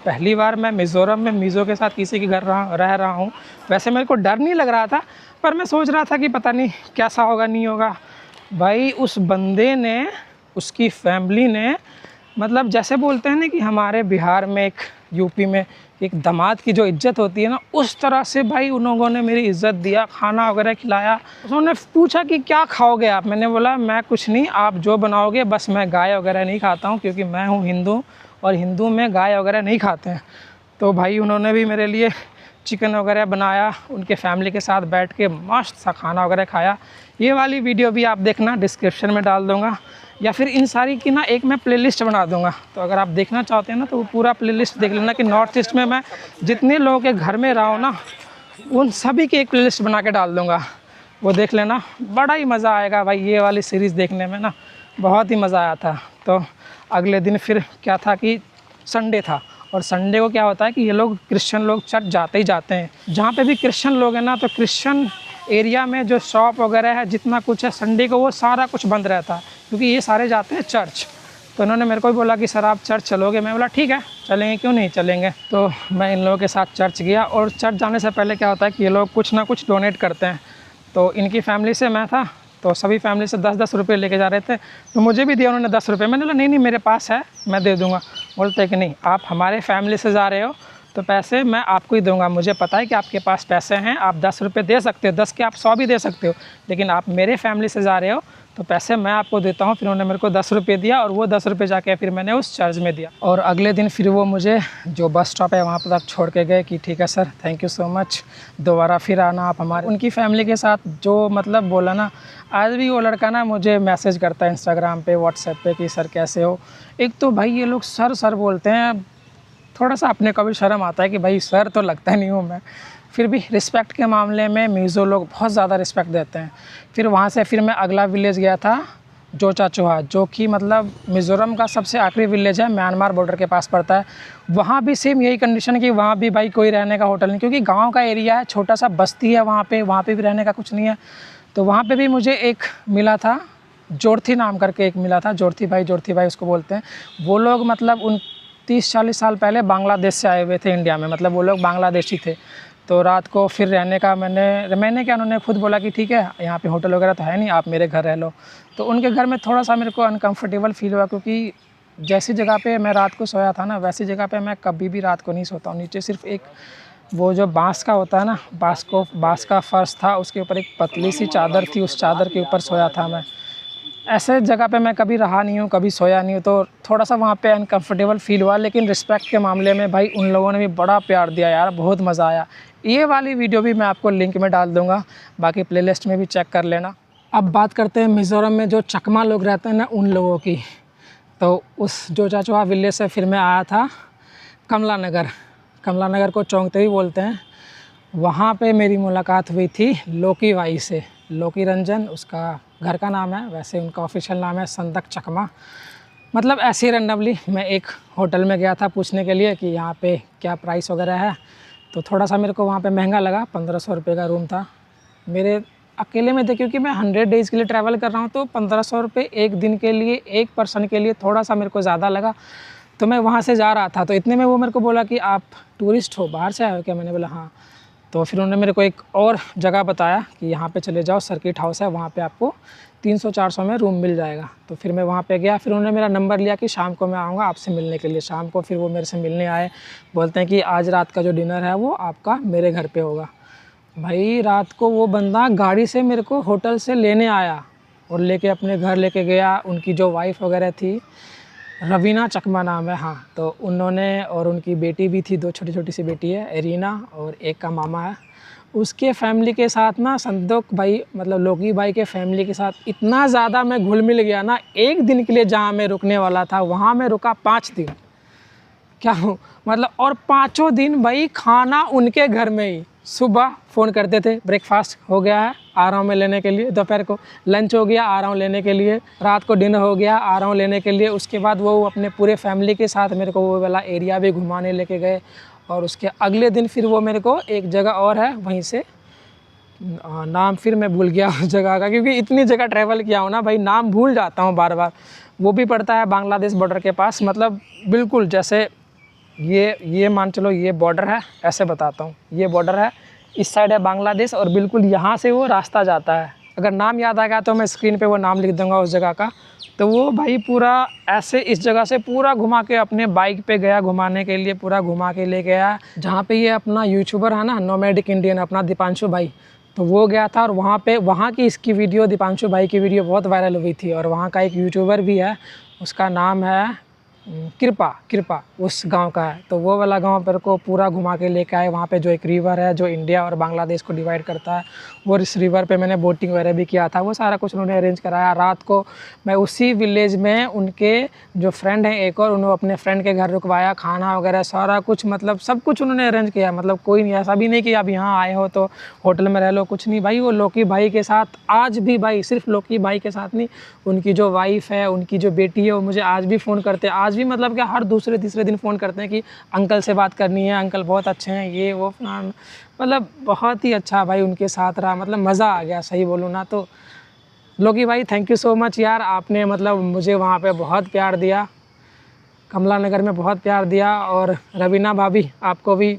Speaker 1: पहली बार मैं मिज़ोरम में मीज़ो के साथ किसी के घर रह रहा हूँ। वैसे मेरे को डर नहीं लग रहा था, पर मैं सोच रहा था कि पता नहीं कैसा होगा, नहीं होगा। भाई उस बंदे ने, उसकी फैमिली ने, मतलब जैसे बोलते हैं ना कि हमारे बिहार में, एक यूपी में एक दामाद की जो इज़्ज़त होती है ना, उस तरह से भाई उन लोगों ने मेरी इज़्ज़त दिया, खाना वगैरह खिलाया। उन्होंने पूछा कि क्या खाओगे आप। मैंने बोला मैं कुछ नहीं, आप जो बनाओगे, बस मैं गाय वगैरह नहीं खाता हूँ, क्योंकि मैं हूँ हिंदू और हिंदू में गाय वगैरह नहीं खाते हैं। तो भाई उन्होंने भी मेरे लिए चिकन वगैरह बनाया, उनके फैमिली के साथ बैठ के मस्त सा खाना वगैरह खाया। ये वाली वीडियो भी आप देखना, डिस्क्रिप्शन में डाल दूँगा, या फिर इन सारी की ना एक मैं प्लेलिस्ट बना दूंगा। तो अगर आप देखना चाहते हैं ना, तो वो पूरा प्लेलिस्ट देख लेना कि नॉर्थ ईस्ट में मैं जितने लोगों के घर में रहा हूँ ना, उन सभी की एक प्लेलिस्ट बना के डाल दूंगा। वो देख लेना, बड़ा ही मज़ा आएगा भाई। ये वाली सीरीज़ देखने में ना बहुत ही मज़ा आया था। तो अगले दिन फिर क्या था कि संडे था, और संडे को क्या होता है कि ये लोग क्रिश्चियन लोग चर्च जाते ही जाते हैं। जहाँ पे भी क्रिश्चियन लोग हैं ना, तो क्रिश्चियन एरिया में जो शॉप वगैरह है, जितना कुछ है, संडे को वो सारा कुछ बंद रहता है, क्योंकि ये सारे जाते हैं चर्च। तो इन्होंने मेरे को भी बोला कि सर आप चर्च चलोगे। मैं बोला ठीक है चलेंगे, क्यों नहीं चलेंगे। तो मैं इन लोगों के साथ चर्च गया। और चर्च जाने से पहले क्या होता है कि ये लोग कुछ ना कुछ डोनेट करते हैं। तो इनकी फैमिली से मैं था, तो सभी फैमिली से 10-10 रुपये लेके जा रहे थे। तो मुझे भी दिया उन्होंने 10 रुपये। मैंने बोला नहीं मेरे पास है, मैं दे दूँगा। बोलते कि नहीं, आप हमारे फैमिली से जा रहे हो तो पैसे मैं आपको ही दूंगा। मुझे पता है कि आपके पास पैसे हैं, आप 10 रुपये दे सकते हो, 10 के आप 100 भी दे सकते हो, लेकिन आप मेरे फैमिली से जा रहे हो तो पैसे मैं आपको देता हूँ। फिर उन्होंने मेरे को 10 रुपये दिया, और वो 10 रुपये जाके फिर मैंने उस चर्च में दिया। और अगले दिन फिर वो मुझे जो बस स्टॉप है वहाँ पर तक छोड़ के गए कि ठीक है sir, thank you so much, दोबारा फिर आना आप हमारे। उनकी फैमिली के साथ जो मतलब बोला ना, आज भी वो लड़का ना मुझे मैसेज करता है इंस्टाग्राम पे, व्हाट्सएप पे कि सर कैसे हो। एक तो भाई ये लोग सर बोलते हैं, थोड़ा सा अपने को भी शर्म आता है कि भाई सर तो लगता नहीं हूँ मैं, फिर भी रिस्पेक्ट के मामले में मीज़ो लोग बहुत ज़्यादा रिस्पेक्ट देते हैं। फिर वहाँ से फिर मैं अगला विलेज गया था, जोचाचोहा, जो कि मतलब मिज़ोरम का सबसे आखिरी विलेज है, म्यांमार बॉर्डर के पास पड़ता है। वहाँ भी सेम यही कंडीशन कि वहाँ भी भाई कोई रहने का होटल नहीं, क्योंकि गाँव का एरिया है, छोटा सा बस्ती है वहाँ पे भी रहने का कुछ नहीं है। तो वहाँ पे भी मुझे एक मिला था, जोरथी नाम करके एक मिला था, जोरथी भाई उसको बोलते हैं। वो लोग मतलब 30-40 साल पहले बांग्लादेश से आए हुए थे इंडिया में, मतलब वो लोग बांग्लादेशी थे। तो रात को फिर रहने का मैंने क्या, उन्होंने खुद बोला कि ठीक है यहाँ पे होटल वगैरह तो है नहीं, आप मेरे घर रह लो। तो उनके घर में थोड़ा सा मेरे को अनकंफर्टेबल फील हुआ, क्योंकि जैसी जगह पे मैं रात को सोया था ना, वैसी जगह पे मैं कभी भी रात को नहीं सोता हूँ। नीचे सिर्फ एक वो जो बांस का होता है ना, बांस का फर्श था, उसके ऊपर एक पतली सी चादर थी, उस चादर के ऊपर सोया था मैं। ऐसे जगह पे मैं कभी रहा नहीं हूँ, कभी सोया नहीं हूँ, तो थोड़ा सा वहाँ पे अनकंफर्टेबल फील हुआ। लेकिन रिस्पेक्ट के मामले में भाई उन लोगों ने भी बड़ा प्यार दिया यार, बहुत मज़ा आया। ये वाली वीडियो भी मैं आपको लिंक में डाल दूँगा, बाकी प्लेलिस्ट में भी चेक कर लेना। अब बात करते हैं मिज़ोरम में जो चकमा लोग रहते हैं ना, उन लोगों की। तो उस जोचाचोहा विलेज से फिर मैं आया था कमला नगर को चौंगते ही बोलते हैं। वहाँ पे मेरी मुलाकात हुई थी लोकी भाई से, लोकी रंजन उसका घर का नाम है, वैसे उनका ऑफिशियल नाम है संदक चकमा। मतलब ऐसे ही रैंडमली मैं एक होटल में गया था पूछने के लिए कि यहाँ पे क्या प्राइस वगैरह है। तो थोड़ा सा मेरे को वहाँ पे महंगा लगा, 1500 रुपये का रूम था। मेरे अकेले में थे, क्योंकि मैं 100 डेज़ के लिए ट्रैवल कर रहा हूँ, तो 1500 रुपये एक दिन के लिए, एक पर्सन के लिए थोड़ा सा मेरे को ज़्यादा लगा। तो मैं वहाँ से जा रहा था, तो इतने में वो मेरे को बोला कि आप टूरिस्ट हो, बाहर से आए हो क्या? मैंने बोला हाँ। तो फिर उन्होंने मेरे को एक और जगह बताया कि यहाँ पे चले जाओ, सर्किट हाउस है, वहाँ पे आपको 300-400 में रूम मिल जाएगा। तो फिर मैं वहाँ पे गया। फिर उन्होंने मेरा नंबर लिया कि शाम को मैं आऊँगा आपसे मिलने के लिए। शाम को फिर वो मेरे से मिलने आए, बोलते हैं कि आज रात का जो डिनर है वो आपका मेरे घर पे होगा। भाई रात को वो बंदा गाड़ी से मेरे को होटल से लेने आया और लेके अपने घर लेके गया। उनकी जो वाइफ वगैरह थी, रवीना चकमा नाम है, हाँ, तो उन्होंने, और उनकी बेटी भी थी, 2 छोटी छोटी सी बेटी है, एरीना, और एक का मामा है। उसके फैमिली के साथ ना संतोष भाई, मतलब लोकी भाई के फैमिली के साथ इतना ज़्यादा मैं घुल मिल गया ना। एक दिन के लिए जहाँ मैं रुकने वाला था वहाँ मैं रुका 5 दिन, क्या हूँ मतलब। और 5 दिन भाई खाना उनके घर में ही। सुबह फ़ोन करते थे, ब्रेकफास्ट हो गया है, आ रहा हूँ मैं लेने के लिए। दोपहर को लंच हो गया, आ रहा हूँ लेने के लिए। रात को डिनर हो गया, आ रहा हूँ लेने के लिए। उसके बाद वो अपने पूरे फैमिली के साथ मेरे को वो वाला एरिया भी घुमाने लेके गए। और उसके अगले दिन फिर वो मेरे को एक जगह और है, वहीं से नाम फिर मैं भूल गया उस जगह का, क्योंकि इतनी जगह ट्रैवल किया हूँ ना भाई, नाम भूल जाता हूँ बार बार। वो भी पड़ता है बांग्लादेश बॉर्डर के पास, मतलब बिल्कुल जैसे ये मान चलो ये बॉर्डर है, ऐसे बताता हूँ। ये बॉर्डर है, इस साइड है बांग्लादेश, और बिल्कुल यहाँ से वो रास्ता जाता है। अगर नाम याद आ गया तो मैं स्क्रीन पे वो नाम लिख दूँगा उस जगह का। तो वो भाई पूरा ऐसे इस जगह से पूरा घुमा के अपने बाइक पे गया घुमाने के लिए, पूरा घुमा के ले गया। जहाँ पे ये अपना यूट्यूबर है ना, नोमैडिक इंडियन, अपना दीपांशु भाई, तो वो गया था। और वहाँ की इसकी वीडियो, दीपांशु भाई की वीडियो बहुत वायरल हुई थी। और वहाँ का एक यूट्यूबर भी है, उसका नाम है कृपा, उस गांव का है। तो वो वाला गांव पर को पूरा घुमा के लेके आए। वहाँ पे जो एक रिवर है जो इंडिया और बांग्लादेश को डिवाइड करता है, वो इस रिवर पे मैंने बोटिंग वगैरह भी किया था। वो सारा कुछ उन्होंने अरेंज कराया। रात को मैं उसी विलेज में उनके जो फ्रेंड हैं एक और, उन्होंने अपने फ्रेंड के घर रुकवाया, खाना वगैरह सारा कुछ, मतलब सब कुछ उन्होंने अरेंज किया। मतलब कोई नहीं, ऐसा भी नहीं कि आप यहाँ आए हो तो होटल में रह लो, कुछ नहीं भाई। वो लोकी भाई के साथ आज भी भाई, सिर्फ लोकी भाई के साथ नहीं, उनकी जो वाइफ है, उनकी जो बेटी है, वो मुझे आज भी फ़ोन करते हैं। आज भी मतलब क्या, हर दूसरे तीसरे दिन फ़ोन करते हैं कि अंकल से बात करनी है, अंकल बहुत अच्छे हैं, ये वो मतलब बहुत ही अच्छा भाई उनके साथ रहा। मतलब मज़ा आ गया, सही बोलूँ ना तो। लोकी भाई थैंक यू सो मच यार, आपने मतलब मुझे वहाँ पे बहुत प्यार दिया, कमला नगर में बहुत प्यार दिया। और रवीना भाभी आपको भी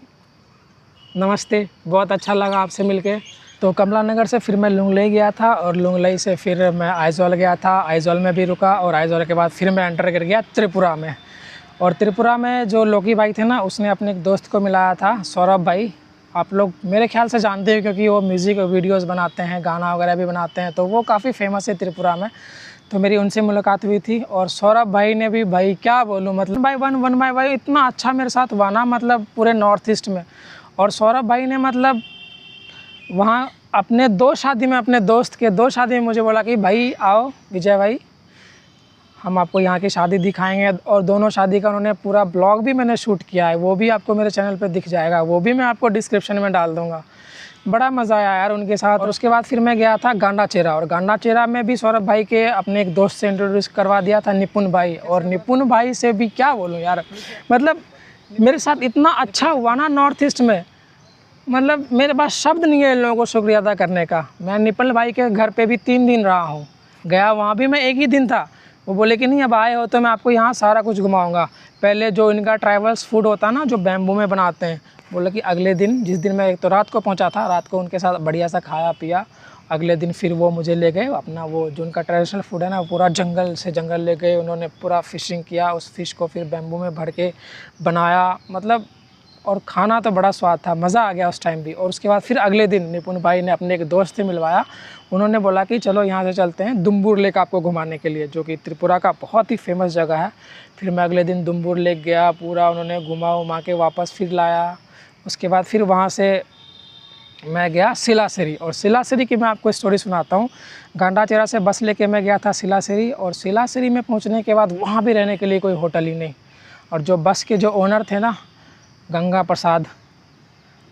Speaker 1: नमस्ते, बहुत अच्छा लगा आपसे मिलके। तो कमला नगर से फिर मैं लुंगलई गया था, और लुंगलई से फिर मैं आइजॉल गया था, आइजॉल में भी रुका, और आइजॉल के बाद फिर मैं एंटर कर गया त्रिपुरा में। और त्रिपुरा में जो लोकी भाई थे ना, उसने अपने एक दोस्त को मिलाया था, सौरभ भाई। आप लोग मेरे ख्याल से जानते हैं, क्योंकि वो म्यूज़िक वीडियोस बनाते हैं, गाना वगैरह भी बनाते हैं, तो वो काफ़ी फेमस है त्रिपुरा में। तो मेरी उनसे मुलाकात हुई थी। और सौरभ भाई ने भी भाई क्या बोलूँ, मतलब वन बाई वन इतना अच्छा मेरे साथ हुआ ना, मतलब पूरे नॉर्थ ईस्ट में। और सौरभ भाई ने मतलब वहाँ अपने 2 शादी में, अपने दोस्त के 2 शादी में मुझे बोला कि भाई आओ विजय भाई, हम आपको यहाँ की शादी दिखाएंगे। और दोनों शादी का उन्होंने पूरा ब्लॉग भी मैंने शूट किया है, वो भी आपको मेरे चैनल पे दिख जाएगा, वो भी मैं आपको डिस्क्रिप्शन में डाल दूँगा। बड़ा मज़ा आया यार उनके साथ। और उसके बाद फिर मैं गया था गांडाचेरा, और गांडाचेरा में भी सौरभ भाई के अपने एक दोस्त से इंट्रोड्यूस करवा दिया था, निपुण भाई। और निपुण भाई से भी क्या बोलूँ यार, मतलब मेरे साथ इतना अच्छा हुआ ना नॉर्थ ईस्ट में, मतलब मेरे पास शब्द नहीं है इन लोगों को शुक्रिया अदा करने का। मैं निपुण भाई के घर पे भी 3 दिन रहा हूँ, गया वहाँ भी मैं 1 ही दिन था। वो बोले कि नहीं अब आए हो तो मैं आपको यहाँ सारा कुछ घुमाऊँगा। पहले जो इनका ट्राइबल्स फूड होता है ना, जो बैम्बू में बनाते हैं, बोले कि अगले दिन, जिस दिन मैं एक तो रात को पहुँचा था, रात को उनके साथ बढ़िया सा खाया पिया। अगले दिन फिर वो मुझे ले गए अपना, वो जो उनका ट्रेडिशनल फूड है ना, पूरा जंगल से जंगल ले गए। उन्होंने पूरा फ़िशिंग किया, उस फ़िश को फिर बैम्बू में भर के बनाया, मतलब और खाना तो बड़ा स्वाद था, मज़ा आ गया उस टाइम भी। और उसके बाद फिर अगले दिन निपुण भाई ने अपने एक दोस्त से मिलवाया। उन्होंने बोला कि चलो यहाँ से चलते हैं दुम्बुर लेक आपको घुमाने के लिए, जो कि त्रिपुरा का बहुत ही फेमस जगह है। फिर मैं अगले दिन दुम्बुर लेक गया, पूरा उन्होंने घुमा के वापस फिर लाया। उसके बाद फिर वहाँ से मैं गया सिलासरी, और सिलासरी की मैं आपको स्टोरी सुनाता हूँ। गांडाचेरा से बस लेके मैं गया था सिलासरी, और सिलासरी में पहुँचने के बाद वहाँ भी रहने के लिए कोई होटल ही नहीं। और जो बस के जो ओनर थे ना, गंगा प्रसाद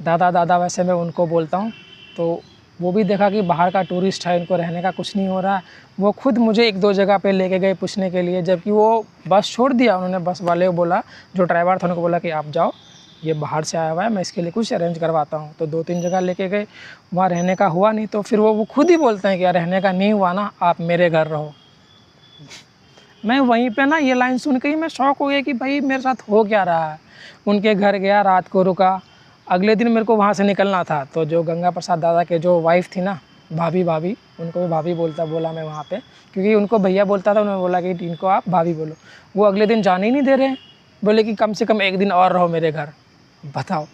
Speaker 1: दादा वैसे मैं उनको बोलता हूँ, तो वो भी देखा कि बाहर का टूरिस्ट है, इनको रहने का कुछ नहीं हो रहा। वो खुद मुझे 1-2 जगह पे लेके गए पूछने के लिए, जबकि वो बस छोड़ दिया उन्होंने। बस वाले को बोला, जो ड्राइवर था उनको बोला कि आप जाओ, ये बाहर से आया हुआ है, मैं इसके लिए कुछ अरेंज करवाता हूँ। तो 2-3 जगह लेके गए, वहाँ रहने का हुआ नहीं। तो फिर वो खुद ही बोलते हैं कि यार रहने का नहीं हुआ ना, आप मेरे घर रहो। मैं वहीं पे ना ये लाइन सुन के ही मैं शॉक हो गया कि भाई मेरे साथ हो क्या रहा है। उनके घर गया, रात को रुका, अगले दिन मेरे को वहाँ से निकलना था, तो जो गंगा प्रसाद दादा के जो वाइफ थी ना, भाभी, उनको भी भाभी बोला मैं वहाँ पे, क्योंकि उनको भैया बोलता था, उन्होंने बोला कि इनको आप भाभी बोलो। वो अगले दिन जाने ही नहीं दे रहे हैं, बोले कि कम से कम एक दिन और रहो मेरे घर। बताओ,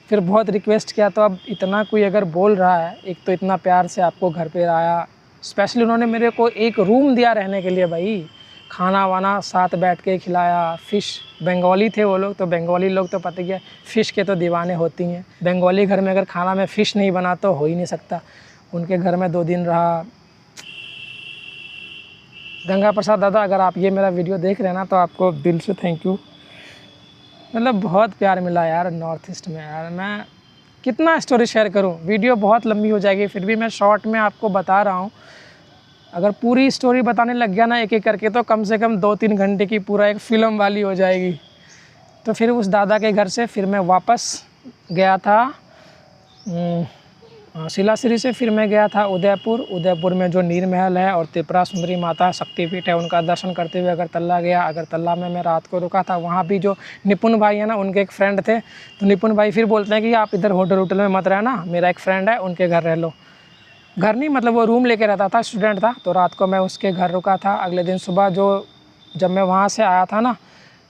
Speaker 1: फिर बहुत रिक्वेस्ट किया, तो अब इतना कोई अगर बोल रहा है, एक तो इतना प्यार से आपको घर पे आया, स्पेशली उन्होंने मेरे को एक रूम दिया रहने के लिए भाई, खाना वाना साथ बैठ के खिलाया, फ़िश, बंगाली थे वो लोग, तो बंगाली लोग तो पता ही है फ़िश के तो दीवाने होती हैं। बंगाली घर में अगर खाना में फ़िश नहीं बना तो हो ही नहीं सकता। उनके घर में 2 दिन रहा। गंगा प्रसाद दादा, अगर आप ये मेरा वीडियो देख रहे हैं ना, तो आपको दिल से थैंक यू। मतलब बहुत प्यार मिला यार नॉर्थ ईस्ट में यार। मैं कितना स्टोरी शेयर करूं, वीडियो बहुत लंबी हो जाएगी, फिर भी मैं शॉर्ट में आपको बता रहा हूं। अगर पूरी स्टोरी बताने लग गया ना एक एक करके, तो कम से कम 2-3 घंटे की पूरा एक फ़िल्म वाली हो जाएगी। तो फिर उस दादा के घर से फिर मैं वापस गया था सिलाश्री से, फिर मैं गया था उदयपुर में जो नीर महल है और त्रिपुरा सुंदरी माता शक्तिपीठ है, उनका दर्शन करते हुए अगरतला गया। अगरतला में मैं रात को रुका था। वहाँ भी जो निपुण भाई है ना, उनके एक फ्रेंड थे, तो निपुण भाई फिर बोलते हैं कि आप इधर होटल में मत रहना, मेरा एक फ्रेंड है उनके घर रह लो। घर नहीं, मतलब वो रूम लेके रहता था, स्टूडेंट था, तो रात को मैं उसके घर रुका था। अगले दिन सुबह जब मैं वहाँ से आया था ना,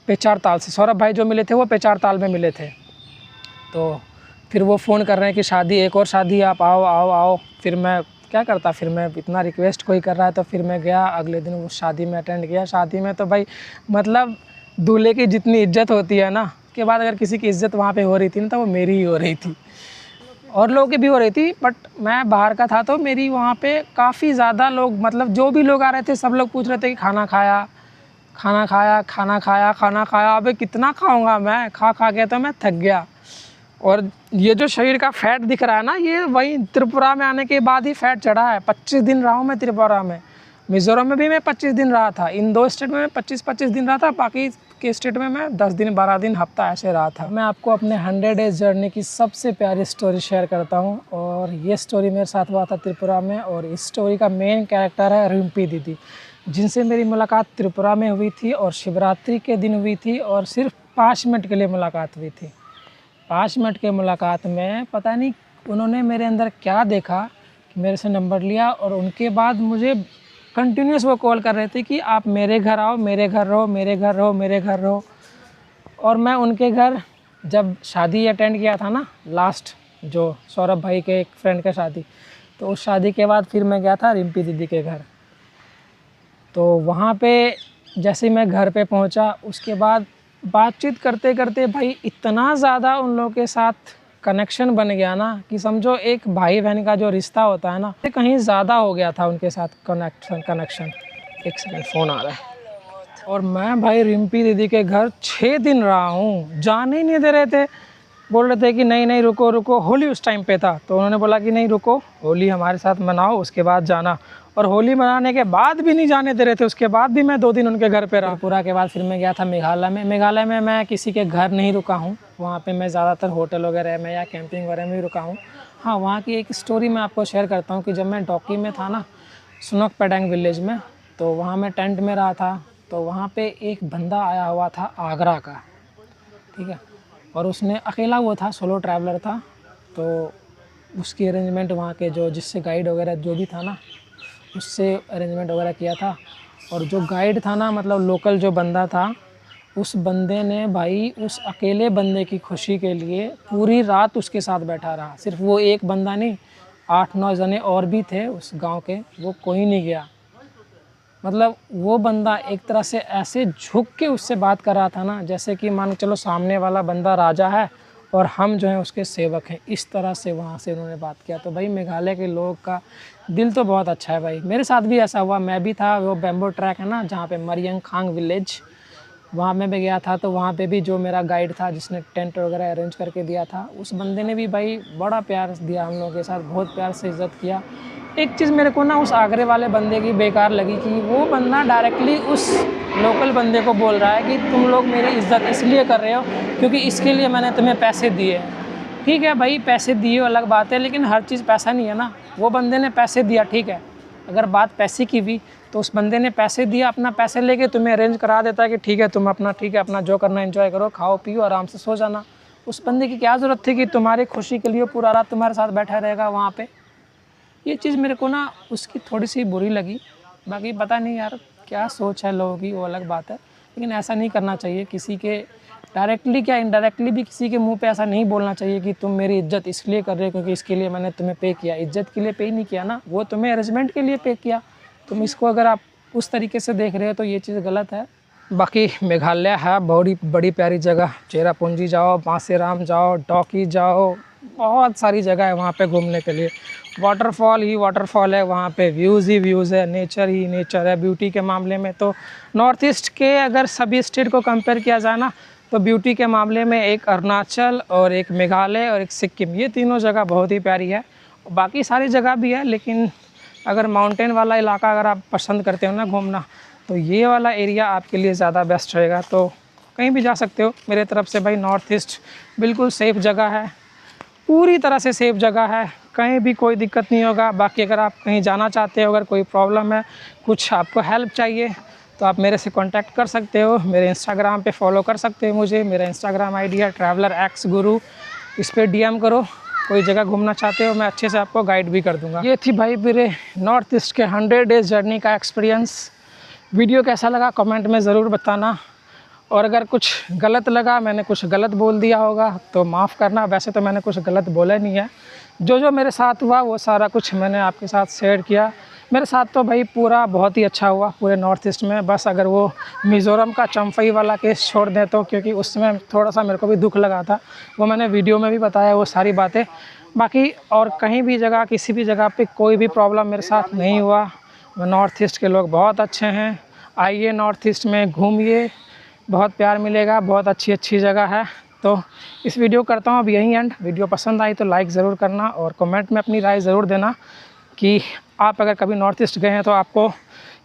Speaker 1: पेचार ताल से, सौरभ भाई जो मिले थे वो पेचार ताल में मिले थे। तो फिर वो फ़ोन कर रहे हैं कि शादी, एक और शादी, आप आओ। फिर मैं क्या करता, फिर मैं इतना रिक्वेस्ट कोई कर रहा है, तो फिर मैं गया। अगले दिन उस शादी में अटेंड किया। शादी में तो भाई मतलब दूल्हे की जितनी इज्जत होती है ना, के बाद अगर किसी की इज्जत वहाँ पे हो रही थी ना, तो वो मेरी ही हो रही थी, और लोगों की भी हो रही थी, बट मैं बाहर का था, तो मेरी वहाँ पे काफ़ी ज़्यादा लोग, मतलब जो भी लोग आ रहे थे सब लोग पूछ रहे थे कि खाना खाया। अबे कितना खाऊँगा मैं, खा के तो मैं थक गया। और ये जो शरीर का फैट दिख रहा है ना, ये वही त्रिपुरा में आने के बाद ही फैट चढ़ा है। 25 दिन रहा हूँ मैं त्रिपुरा में। मिज़ोरम में भी मैं 25 दिन रहा था। इन 2 स्टेट में मैं 25-25 दिन रहा था, बाकी के स्टेट में मैं 10 दिन, 12 दिन, हफ्ता ऐसे रहा था। मैं आपको अपने 100 डेज़ जर्नी की सबसे प्यारी स्टोरी शेयर करता हूँ, और ये स्टोरी मेरे साथ हुआ था त्रिपुरा में। और इस स्टोरी का मेन कैरेक्टर है रिम्पी दीदी, जिनसे मेरी मुलाकात त्रिपुरा में हुई थी, और शिवरात्रि के दिन हुई थी, और सिर्फ 5 मिनट के लिए मुलाकात हुई थी। 5 मिनट के मुलाकात में पता नहीं उन्होंने मेरे अंदर क्या देखा कि मेरे से नंबर लिया, और उनके बाद मुझे कंटिन्यूस वो कॉल कर रहे थे कि आप मेरे घर आओ, मेरे घर रहो। और मैं उनके घर जब शादी अटेंड किया था ना, लास्ट जो सौरभ भाई के एक फ्रेंड का शादी, तो उस शादी के बाद फिर मैं गया था रिम्पी दीदी के घर। तो वहाँ पे जैसे मैं घर पे पहुँचा, उसके बाद बातचीत करते करते भाई इतना ज़्यादा उन लोगों के साथ कनेक्शन बन गया ना, कि समझो एक भाई बहन का जो रिश्ता होता है ना, ये कहीं ज़्यादा हो गया था उनके साथ कनेक्शन। एक सेकंड, फ़ोन आ रहा है। और मैं भाई रिम्पी दीदी के घर 6 दिन रहा हूँ, जाने ही नहीं दे रहे थे। बोल रहे थे कि नहीं रुको। होली उस टाइम पे था, तो उन्होंने बोला कि नहीं रुको, होली हमारे साथ मनाओ, उसके बाद जाना। और होली मनाने के बाद भी नहीं जाने दे रहे थे। उसके बाद भी मैं 2 दिन उनके घर पे रहा। पूरा के बाद फिर मैं गया था मेघालय में। मेघालय में मैं किसी के घर नहीं रुका हूँ, वहाँ पे मैं ज़्यादातर होटल वगैरह में या कैंपिंग वगैरह में ही रुका हूँ। हाँ, वहाँ की एक स्टोरी मैं आपको शेयर करता हूँ कि जब मैं डॉकी में था ना, सुनोक पेडेंग विलेज में, तो वहाँ मैं टेंट में रहा था। तो वहाँ पर एक बंदा आया हुआ था आगरा का, ठीक है, और उसने अकेला वो था, सोलो ट्रैवलर था। तो उसकी अरेंजमेंट वहाँ के जो जिससे गाइड वगैरह जो भी था ना, उससे अरेंजमेंट वगैरह किया था। और जो गाइड था ना, मतलब लोकल जो बंदा था, उस बंदे ने भाई उस अकेले बंदे की खुशी के लिए पूरी रात उसके साथ बैठा रहा। सिर्फ वो एक बंदा नहीं, 8-9 जने और भी थे उस गांव के, वो कोई नहीं गया। मतलब वो बंदा एक तरह से ऐसे झुक के उससे बात कर रहा था ना, जैसे कि मान चलो सामने वाला बंदा राजा है और हम जो हैं उसके सेवक हैं। इस तरह से वहाँ से उन्होंने बात किया। तो भाई मेघालय के लोगों का दिल तो बहुत अच्छा है भाई। मेरे साथ भी ऐसा हुआ, मैं भी था, वो बैम्बो ट्रैक है ना जहाँ पे मरियंगखांग विलेज, वहाँ मैं भी गया था। तो वहाँ पे भी जो मेरा गाइड था जिसने टेंट वगैरह अरेंज करके दिया था, उस बंदे ने भी भाई बड़ा प्यार दिया हम लोगों के साथ, बहुत प्यार से इज़्ज़त किया। एक चीज़ मेरे को ना उस आगरे वाले बंदे की बेकार लगी कि वो बंदा डायरेक्टली उस लोकल बंदे को बोल रहा है कि तुम लोग मेरी इज़्ज़त इसलिए कर रहे हो क्योंकि इसके लिए मैंने तुम्हें पैसे दिए। ठीक है भाई, पैसे दिए अलग बात है, लेकिन हर चीज़ पैसा नहीं है ना। वो बंदे ने पैसे दिया, ठीक है, अगर बात पैसे की भी तो उस बंदे ने पैसे दिया, अपना पैसे लेके तुम्हें अरेंज करा देता है कि ठीक है तुम अपना, ठीक है अपना जो करना एंजॉय करो, खाओ पियो आराम से सो जाना। उस बंदे की क्या ज़रूरत थी कि तुम्हारी खुशी के लिए पूरा रात तुम्हारे साथ बैठा रहेगा वहाँ पे। ये चीज़ मेरे को ना उसकी थोड़ी सी बुरी लगी। बाकी पता नहीं यार क्या सोच है लोगों की, वो अलग बात है, लेकिन ऐसा नहीं करना चाहिए। किसी के डायरेक्टली क्या इनडायरेक्टली भी किसी के मुंह पे ऐसा नहीं बोलना चाहिए कि तुम मेरी इज्जत इसलिए कर रहे हो क्योंकि इसके लिए मैंने तुम्हें पे किया। इज्जत के लिए पे नहीं किया ना, वो तुम्हें अरेंजमेंट के लिए पे किया। तुम इसको अगर आप उस तरीके से देख रहे हो तो ये चीज़ गलत है। बाकी मेघालय है बड़ी बड़ी प्यारी जगह। चेरापूंजी जाओ, मासेराम जाओ, डॉकी जाओ, बहुत सारी जगह है वहाँ पे घूमने के लिए। वाटरफॉल ही वाटरफॉल है वहाँ पे, व्यूज़ ही व्यूज़ है, नेचर ही नेचर है। ब्यूटी के मामले में तो नॉर्थ ईस्ट के अगर सभी स्टेट को कंपेयर किया जाए ना, तो ब्यूटी के मामले में एक अरुणाचल और एक मेघालय और एक सिक्किम, ये तीनों जगह बहुत ही प्यारी है। बाकी सारी जगह भी है, लेकिन अगर माउंटेन वाला इलाका अगर आप पसंद करते हो ना घूमना, तो ये वाला एरिया आपके लिए ज़्यादा बेस्ट रहेगा। तो कहीं भी जा सकते हो मेरे तरफ से भाई। नॉर्थ ईस्ट बिल्कुल सेफ़ जगह है, पूरी तरह से सेफ़ जगह है, कहीं भी कोई दिक्कत नहीं होगा। बाकी अगर आप कहीं जाना चाहते हो, अगर कोई प्रॉब्लम है, कुछ आपको हेल्प चाहिए, तो आप मेरे से कांटेक्ट कर सकते हो। मेरे इंस्टाग्राम पे फॉलो कर सकते हो मुझे। मेरा इंस्टाग्राम आईडी है TravelerXGuru, इस पर DM करो। कोई जगह घूमना चाहते हो, मैं अच्छे से आपको गाइड भी कर दूंगा। ये थी भाई मेरे नॉर्थ ईस्ट के 100 डेज़ जर्नी का एक्सपीरियंस। वीडियो कैसा लगा कमेंट में ज़रूर बताना, और अगर कुछ गलत लगा, मैंने कुछ गलत बोल दिया होगा तो माफ़ करना। वैसे तो मैंने कुछ गलत बोला नहीं है, जो मेरे साथ हुआ वो सारा कुछ मैंने आपके साथ शेयर किया। मेरे साथ तो भाई पूरा बहुत ही अच्छा हुआ पूरे नॉर्थ ईस्ट में। बस अगर वो मिज़ोरम का चम्फई वाला केस छोड़ दें तो, क्योंकि उसमें थोड़ा सा मेरे को भी दुख लगा था, वो मैंने वीडियो में भी बताया वो सारी बातें। बाकी और कहीं भी जगह, किसी भी जगह पे कोई भी प्रॉब्लम मेरे साथ नहीं हुआ। नॉर्थ ईस्ट के लोग बहुत अच्छे हैं। आइए नॉर्थ ईस्ट में घूमिए, बहुत प्यार मिलेगा, बहुत अच्छी अच्छी जगह है। तो इस वीडियो करता हूँ अब यहीं एंड। वीडियो पसंद आई तो लाइक ज़रूर करना, और कमेंट में अपनी राय ज़रूर देना कि आप अगर कभी नॉर्थ ईस्ट गए हैं तो आपको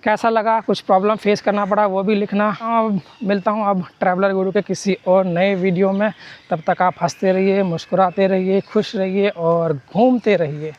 Speaker 1: कैसा लगा, कुछ प्रॉब्लम फेस करना पड़ा वो भी लिखना। मिलता हूँ अब ट्रैवलर गुरु के किसी और नए वीडियो में। तब तक आप हंसते रहिए, मुस्कुराते रहिए, खुश रहिए और घूमते रहिए।